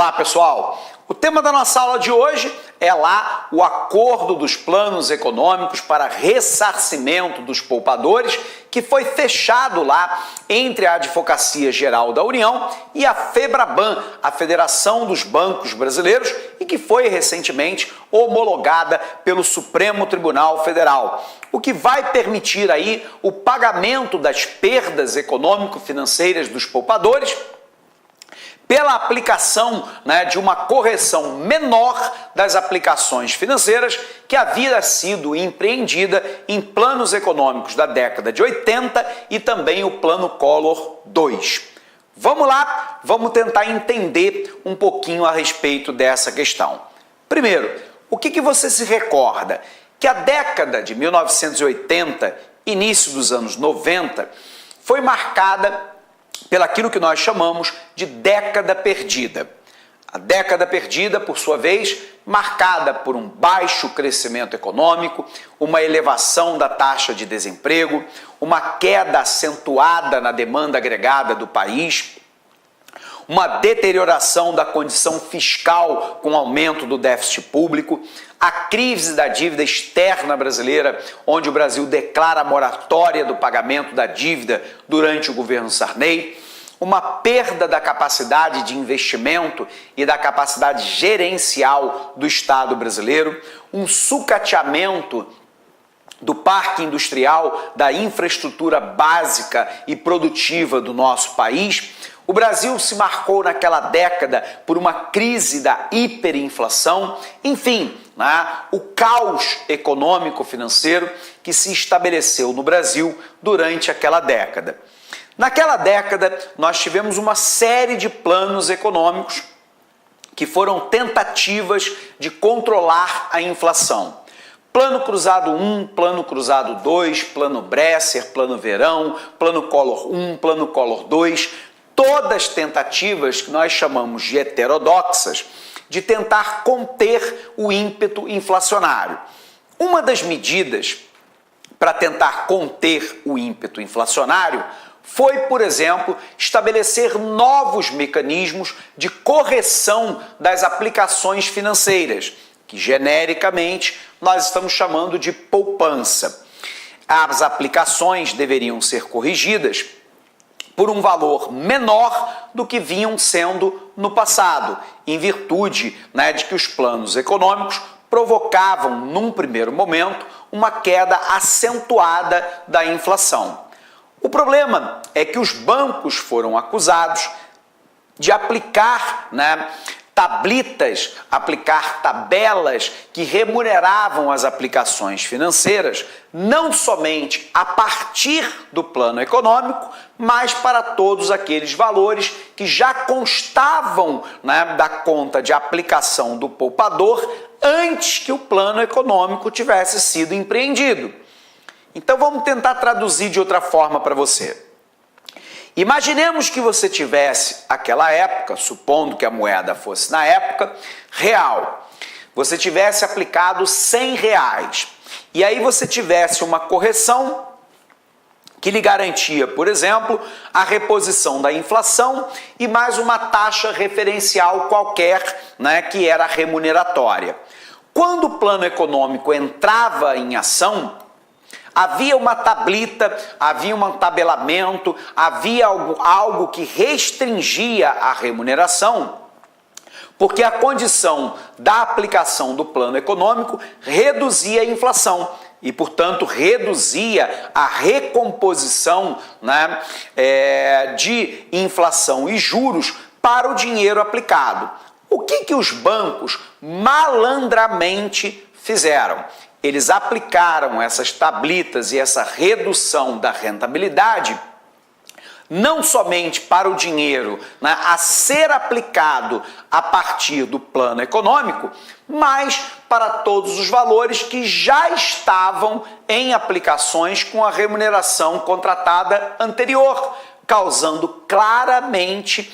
Olá, pessoal! O tema da nossa aula de hoje é lá o acordo dos planos econômicos para ressarcimento dos poupadores, que foi fechado lá entre a Advocacia Geral da União e a FEBRABAN, a Federação dos Bancos Brasileiros, e que foi recentemente homologada pelo Supremo Tribunal Federal, o que vai permitir aí o pagamento das perdas econômico-financeiras dos poupadores pela aplicação de uma correção menor das aplicações financeiras que havia sido empreendida em planos econômicos da década de 80 e também o Plano Collor II. Vamos lá, vamos tentar entender um pouquinho a respeito dessa questão. Primeiro, o que você se recorda? Que a década de 1980, início dos anos 90, foi marcada pelaquilo que nós chamamos de década perdida. A década perdida, por sua vez, marcada por um baixo crescimento econômico, uma elevação da taxa de desemprego, uma queda acentuada na demanda agregada do país, uma deterioração da condição fiscal com aumento do déficit público, a crise da dívida externa brasileira, onde o Brasil declara a moratória do pagamento da dívida durante o governo Sarney, uma perda da capacidade de investimento e da capacidade gerencial do Estado brasileiro, um sucateamento do parque industrial, da infraestrutura básica e produtiva do nosso país. O Brasil se marcou naquela década por uma crise da hiperinflação, enfim, o caos econômico-financeiro que se estabeleceu no Brasil durante aquela década. Naquela década, nós tivemos uma série de planos econômicos que foram tentativas de controlar a inflação. Plano Cruzado 1, Plano Cruzado 2, Plano Bresser, Plano Verão, Plano Collor 1, Plano Collor 2, todas tentativas que nós chamamos de heterodoxas, de tentar conter o ímpeto inflacionário. Uma das medidas para tentar conter o ímpeto inflacionário foi, por exemplo, estabelecer novos mecanismos de correção das aplicações financeiras, que genericamente nós estamos chamando de poupança. As aplicações deveriam ser corrigidas por um valor menor do que vinham sendo no passado, em virtude de que os planos econômicos provocavam, num primeiro momento, uma queda acentuada da inflação. O problema é que os bancos foram acusados de aplicar tablitas, aplicar tabelas que remuneravam as aplicações financeiras, não somente a partir do plano econômico, mas para todos aqueles valores que já constavam da conta de aplicação do poupador antes que o plano econômico tivesse sido empreendido. Então vamos tentar traduzir de outra forma para você. Imaginemos que você tivesse aquela época, supondo que a moeda fosse na época real, você tivesse aplicado R$100 e aí você tivesse uma correção que lhe garantia, por exemplo, a reposição da inflação e mais uma taxa referencial qualquer, que era remuneratória. Quando o plano econômico entrava em ação, havia uma tablita, havia um tabelamento, havia algo que restringia a remuneração, porque a condição da aplicação do plano econômico reduzia a inflação e, portanto, reduzia a recomposição de inflação e juros para o dinheiro aplicado. O que os bancos malandramente fizeram? Eles aplicaram essas tablitas e essa redução da rentabilidade não somente para o dinheiro a ser aplicado a partir do plano econômico, mas para todos os valores que já estavam em aplicações com a remuneração contratada anterior, causando claramente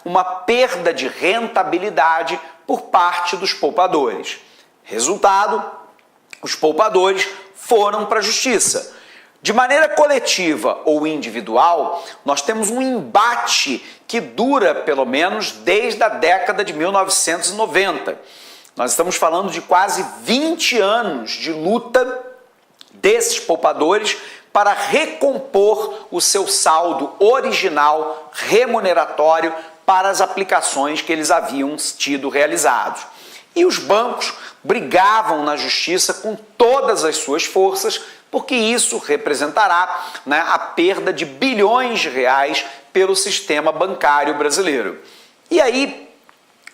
uma perda de rentabilidade por parte dos poupadores. Resultado: os poupadores foram para a justiça. De maneira coletiva ou individual, nós temos um embate que dura pelo menos desde a década de 1990. Nós estamos falando de quase 20 anos de luta desses poupadores para recompor o seu saldo original remuneratório para as aplicações que eles haviam tido realizados. E os bancos brigavam na justiça com todas as suas forças, porque isso representará, né, a perda de bilhões de reais pelo sistema bancário brasileiro. E aí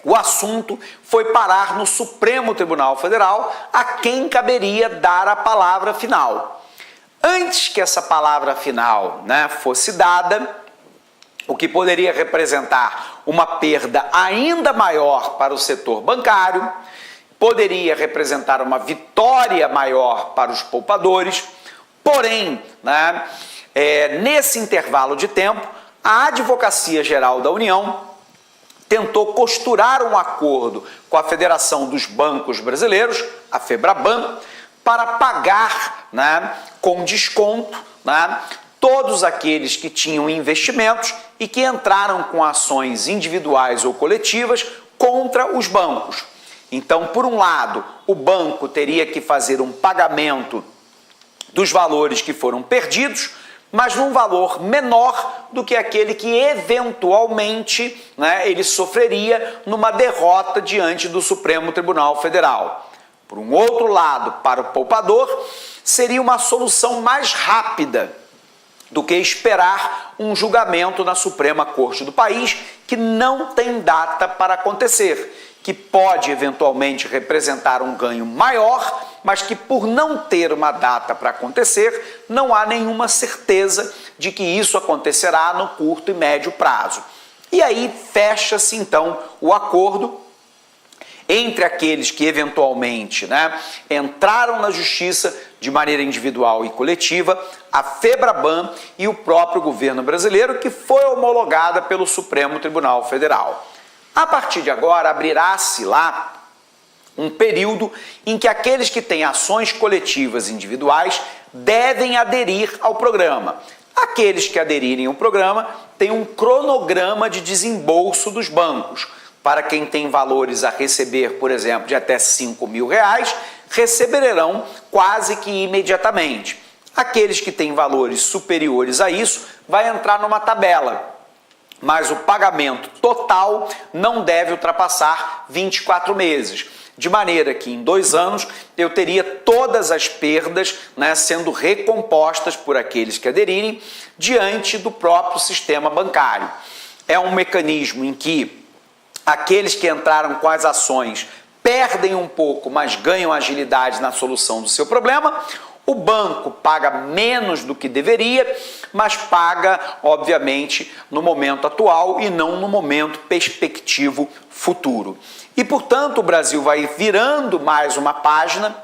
o assunto foi parar no Supremo Tribunal Federal, a quem caberia dar a palavra final. Antes que essa palavra final, né, fosse dada, o que poderia representar uma perda ainda maior para o setor bancário, poderia representar uma vitória maior para os poupadores, porém, né, nesse intervalo de tempo, a Advocacia Geral da União tentou costurar um acordo com a Federação dos Bancos Brasileiros, a FEBRABAN, para pagar, né, com desconto, né, todos aqueles que tinham investimentos e que entraram com ações individuais ou coletivas contra os bancos. Então, por um lado, o banco teria que fazer um pagamento dos valores que foram perdidos, mas num valor menor do que aquele que eventualmente, né, ele sofreria numa derrota diante do Supremo Tribunal Federal. Por um outro lado, para o poupador, seria uma solução mais rápida do que esperar um julgamento na Suprema Corte do país que não tem data para acontecer, que pode eventualmente representar um ganho maior, mas que por não ter uma data para acontecer, não há nenhuma certeza de que isso acontecerá no curto e médio prazo. E aí fecha-se então o acordo entre aqueles que eventualmente, né, entraram na justiça de maneira individual e coletiva, a FEBRABAN e o próprio governo brasileiro, que foi homologada pelo Supremo Tribunal Federal. A partir de agora, abrirá-se lá um período em que aqueles que têm ações coletivas individuais devem aderir ao programa. Aqueles que aderirem ao programa têm um cronograma de desembolso dos bancos. Para quem tem valores a receber, por exemplo, de até R$5.000, receberão quase que imediatamente. Aqueles que têm valores superiores a isso, vai entrar numa tabela, mas o pagamento total não deve ultrapassar 24 meses. De maneira que em 2 anos eu teria todas as perdas, né, sendo recompostas por aqueles que aderirem diante do próprio sistema bancário. É um mecanismo em que aqueles que entraram com as ações perdem um pouco, mas ganham agilidade na solução do seu problema. O banco paga menos do que deveria, mas paga, obviamente, no momento atual e não no momento perspectivo futuro. E, portanto, o Brasil vai virando mais uma página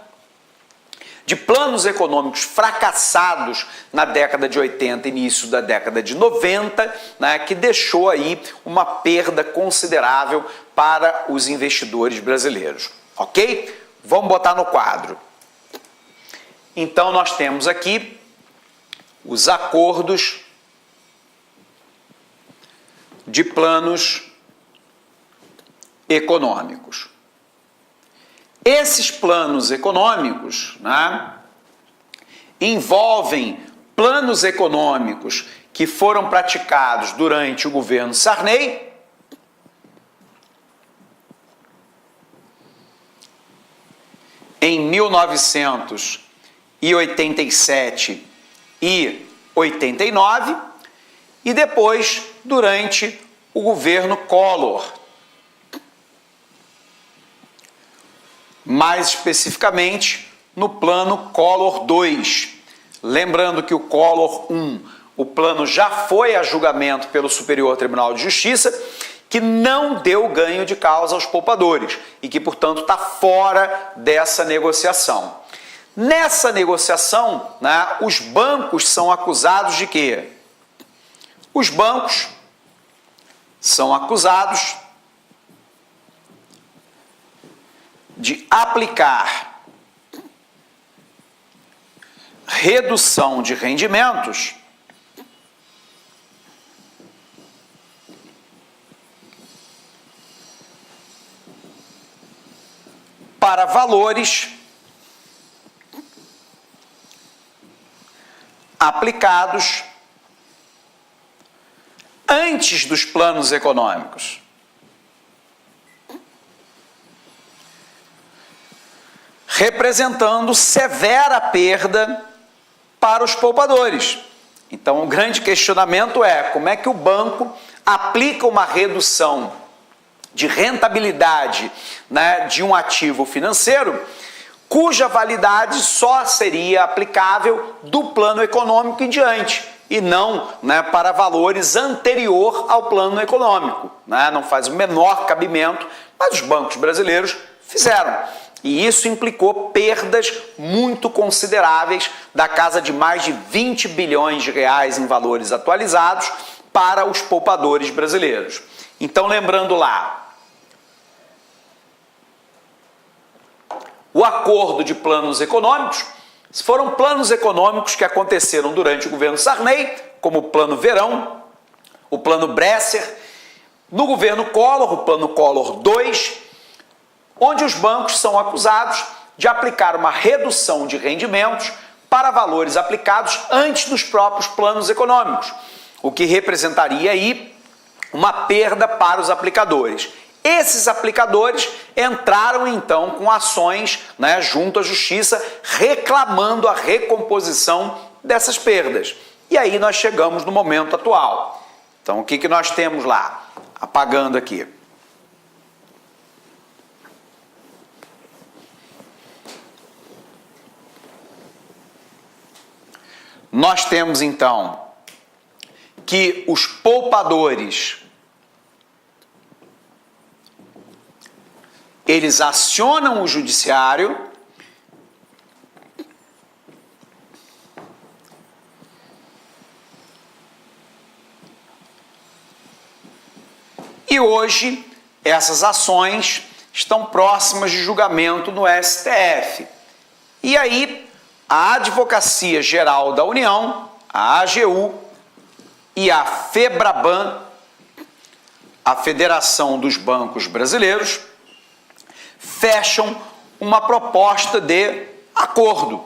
de planos econômicos fracassados na década de 80 e início da década de 90, né, que deixou aí uma perda considerável para os investidores brasileiros. Ok? Vamos botar no quadro. Então, nós temos aqui os acordos de planos econômicos. Esses planos econômicos, né, envolvem planos econômicos que foram praticados durante o governo Sarney, em 1987 e 89, e depois durante o governo Collor. Mais especificamente no plano Collor 2. Lembrando que o Collor 1, o plano já foi a julgamento pelo Superior Tribunal de Justiça, que não deu ganho de causa aos poupadores e que, portanto, está fora dessa negociação. Nessa negociação, né, os bancos são acusados de quê? Os bancos são acusados de aplicar redução de rendimentos para valores aplicados antes dos planos econômicos. Representando severa perda para os poupadores. Então, o grande questionamento é como é que o banco aplica uma redução de rentabilidade, né, de um ativo financeiro, cuja validade só seria aplicável do plano econômico em diante, e não, né, para valores anterior ao plano econômico. Né? Não faz o menor cabimento, mas os bancos brasileiros fizeram. E isso implicou perdas muito consideráveis, da casa de mais de 20 bilhões de reais em valores atualizados para os poupadores brasileiros. Então, lembrando lá, o acordo de planos econômicos foram planos econômicos que aconteceram durante o governo Sarney, como o Plano Verão, o Plano Bresser, no governo Collor, o Plano Collor 2, onde os bancos são acusados de aplicar uma redução de rendimentos para valores aplicados antes dos próprios planos econômicos, o que representaria aí uma perda para os aplicadores. Esses aplicadores entraram então com ações, né, junto à justiça, reclamando a recomposição dessas perdas. E aí nós chegamos no momento atual. Então o que nós temos lá? Apagando aqui. Nós temos então que os poupadores, eles acionam o judiciário e hoje essas ações estão próximas de julgamento no STF. E aí a Advocacia Geral da União, a AGU, e a FEBRABAN, a Federação dos Bancos Brasileiros, fecham uma proposta de acordo.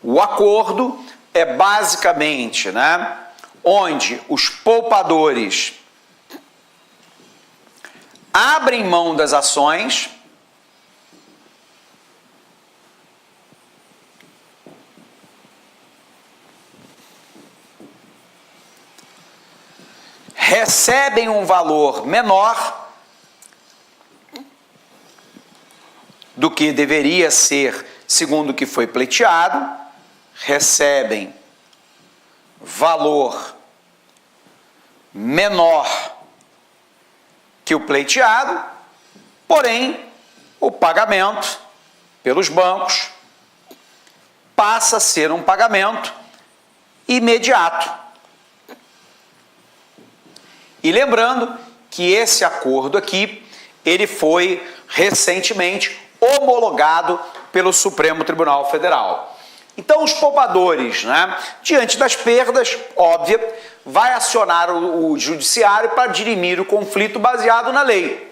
O acordo é basicamente, né, onde os poupadores abrem mão das ações recebem um valor menor do que deveria ser, segundo o que foi pleiteado, recebem valor menor que o pleiteado, porém, o pagamento pelos bancos passa a ser um pagamento imediato. E lembrando que esse acordo aqui, ele foi recentemente homologado pelo Supremo Tribunal Federal. Então os poupadores, né, diante das perdas, óbvia, vai acionar o judiciário para dirimir o conflito baseado na lei.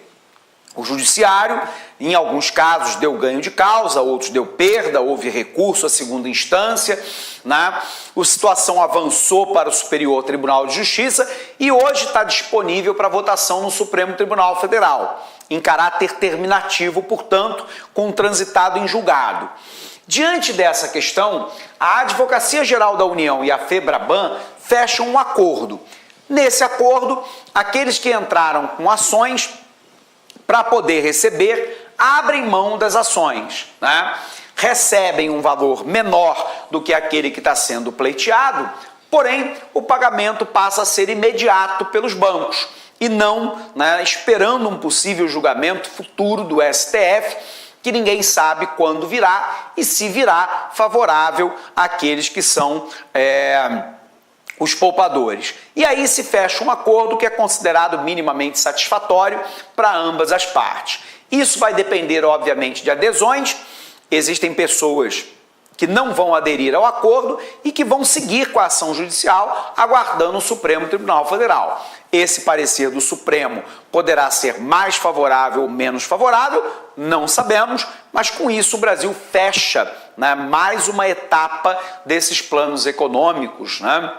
O judiciário, em alguns casos, deu ganho de causa, outros deu perda, houve recurso à segunda instância, né? A situação avançou para o Superior Tribunal de Justiça e hoje está disponível para votação no Supremo Tribunal Federal, em caráter terminativo, portanto, com transitado em julgado. Diante dessa questão, a Advocacia Geral da União e a FEBRABAN fecham um acordo. Nesse acordo, aqueles que entraram com ações para poder receber, abrem mão das ações, né? Recebem um valor menor do que aquele que está sendo pleiteado, porém o pagamento passa a ser imediato pelos bancos e não, né, esperando um possível julgamento futuro do STF, que ninguém sabe quando virá e se virá favorável àqueles que são os poupadores. E aí se fecha um acordo que é considerado minimamente satisfatório para ambas as partes. Isso vai depender, obviamente, de adesões. Existem pessoas que não vão aderir ao acordo e que vão seguir com a ação judicial, aguardando o Supremo Tribunal Federal. Esse parecer do Supremo poderá ser mais favorável ou menos favorável, não sabemos, mas com isso o Brasil fecha, né, mais uma etapa desses planos econômicos, né,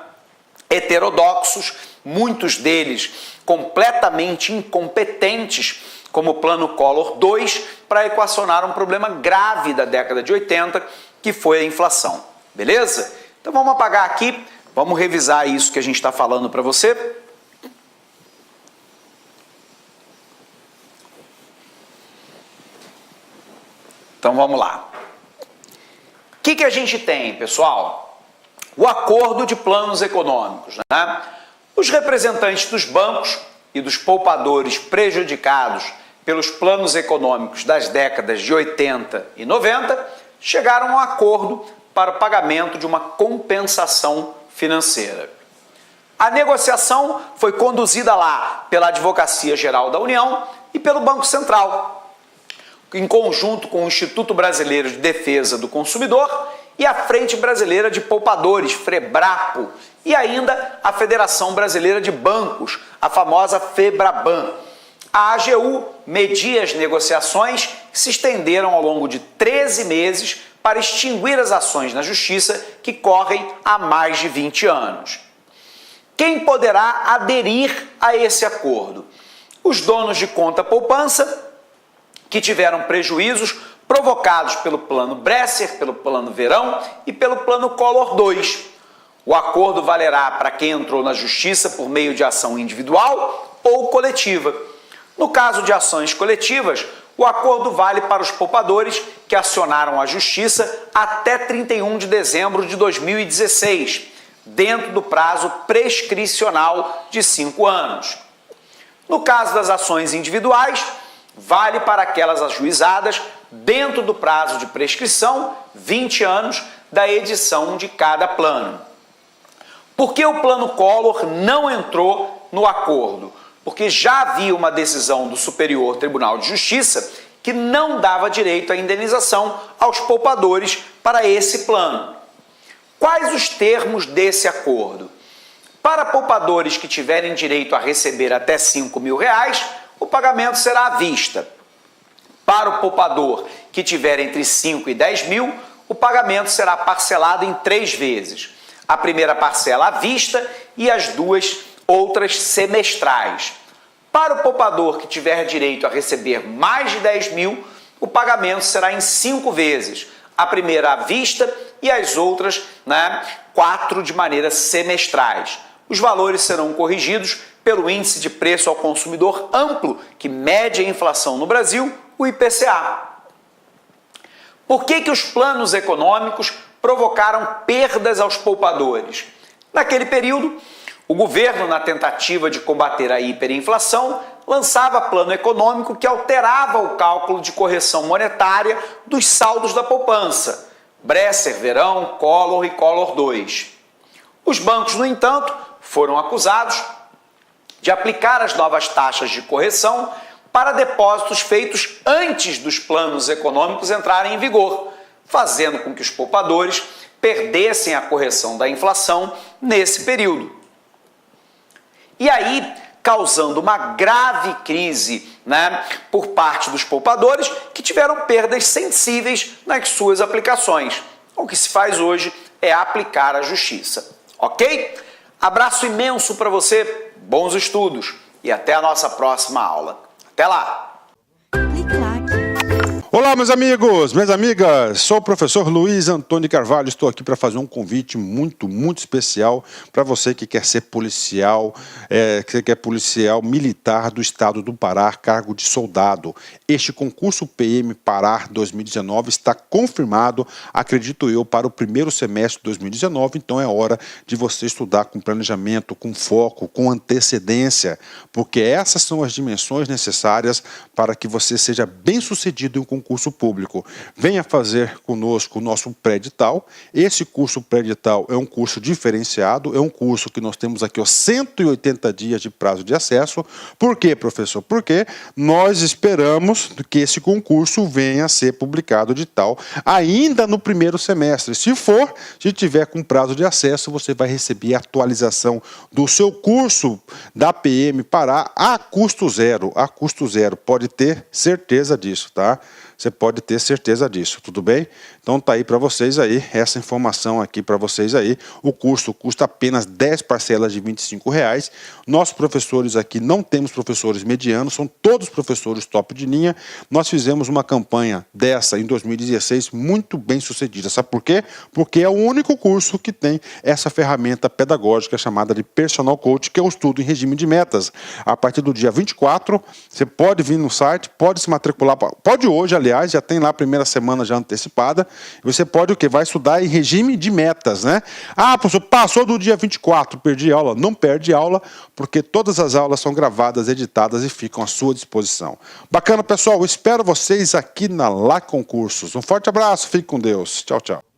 heterodoxos, muitos deles completamente incompetentes, como o Plano Collor II, para equacionar um problema grave da década de 80, que foi a inflação. Beleza? Então vamos apagar aqui, vamos revisar isso que a gente está falando para você. Então vamos lá. O que a gente tem, pessoal? O acordo de planos econômicos, né? Os representantes dos bancos e dos poupadores prejudicados pelos planos econômicos das décadas de 80 e 90 chegaram a um acordo para o pagamento de uma compensação financeira. A negociação foi conduzida lá pela Advocacia Geral da União e pelo Banco Central, em conjunto com o Instituto Brasileiro de Defesa do Consumidor e a Frente Brasileira de Poupadores, FREBRAPO, e ainda a Federação Brasileira de Bancos, a famosa FEBRABAN. A AGU media as negociações que se estenderam ao longo de 13 meses para extinguir as ações na Justiça que correm há mais de 20 anos. Quem poderá aderir a esse acordo? Os donos de conta poupança, que tiveram prejuízos provocados pelo Plano Bresser, pelo Plano Verão e pelo Plano Collor II. O acordo valerá para quem entrou na Justiça por meio de ação individual ou coletiva. No caso de ações coletivas, o acordo vale para os poupadores que acionaram a Justiça até 31 de dezembro de 2016, dentro do prazo prescricional de 5 anos. No caso das ações individuais, vale para aquelas ajuizadas dentro do prazo de prescrição, 20 anos, da edição de cada plano. Por que o Plano Collor não entrou no acordo? Porque já havia uma decisão do Superior Tribunal de Justiça que não dava direito à indenização aos poupadores para esse plano. Quais os termos desse acordo? Para poupadores que tiverem direito a receber até R$5.000, o pagamento será à vista. Para o poupador que tiver entre 5 e 10 mil, o pagamento será parcelado em 3 vezes. A primeira parcela à vista e as 2 outras semestrais. Para o poupador que tiver direito a receber mais de 10 mil, o pagamento será em 5 vezes. A primeira à vista e as outras, 4 de maneira semestrais. Os valores serão corrigidos pelo Índice de Preço ao Consumidor Amplo, que mede a inflação no Brasil, o IPCA. Por que os planos econômicos provocaram perdas aos poupadores? Naquele período, o governo, na tentativa de combater a hiperinflação, lançava plano econômico que alterava o cálculo de correção monetária dos saldos da poupança, Bresser, Verão, Collor e Collor II. Os bancos, no entanto, foram acusados de aplicar as novas taxas de correção para depósitos feitos antes dos planos econômicos entrarem em vigor, fazendo com que os poupadores perdessem a correção da inflação nesse período. E aí, causando uma grave crise, por parte dos poupadores que tiveram perdas sensíveis nas suas aplicações. O que se faz hoje é aplicar a justiça. Ok? Abraço imenso para você, bons estudos e até a nossa próxima aula. Até lá! Olá, meus amigos, minhas amigas, sou o professor Luiz Antônio Carvalho, estou aqui para fazer um convite muito especial para você que quer ser policial, que quer policial militar do estado do Pará, cargo de soldado. Este concurso PM Pará 2019 está confirmado, acredito eu, para o primeiro semestre de 2019, então é hora de você estudar com planejamento, com foco, com antecedência, porque essas são as dimensões necessárias para que você seja bem-sucedido em um concurso concurso público, venha fazer conosco o nosso pré-edital. Esse curso pré-edital é um curso diferenciado, é um curso que nós temos aqui 180 dias de prazo de acesso. Por quê, professor? Porque nós esperamos que esse concurso venha a ser publicado de tal ainda no primeiro semestre. Se tiver com prazo de acesso, você vai receber a atualização do seu curso da PM Pará a custo zero. A custo zero. Pode ter certeza disso, tá? Você pode ter certeza disso, tudo bem? Então tá aí para vocês aí, essa informação aqui para vocês aí. O curso custa apenas 10 parcelas de R$25. Nossos professores aqui não temos professores medianos, são todos professores top de linha. Nós fizemos uma campanha dessa em 2016 muito bem sucedida. Sabe por quê? Porque é o único curso que tem essa ferramenta pedagógica chamada de Personal Coach, que é o estudo em regime de metas. A partir do dia 24, você pode vir no site, pode se matricular, pode hoje, aliás, já tem lá a primeira semana já antecipada. Você pode o quê? Vai estudar em regime de metas, né? Ah, professor, passou do dia 24, perdi aula. Não perde aula, porque todas as aulas são gravadas, editadas e ficam à sua disposição. Bacana, pessoal. Eu espero vocês aqui na Lá Concursos. Um forte abraço, fique com Deus. Tchau, tchau.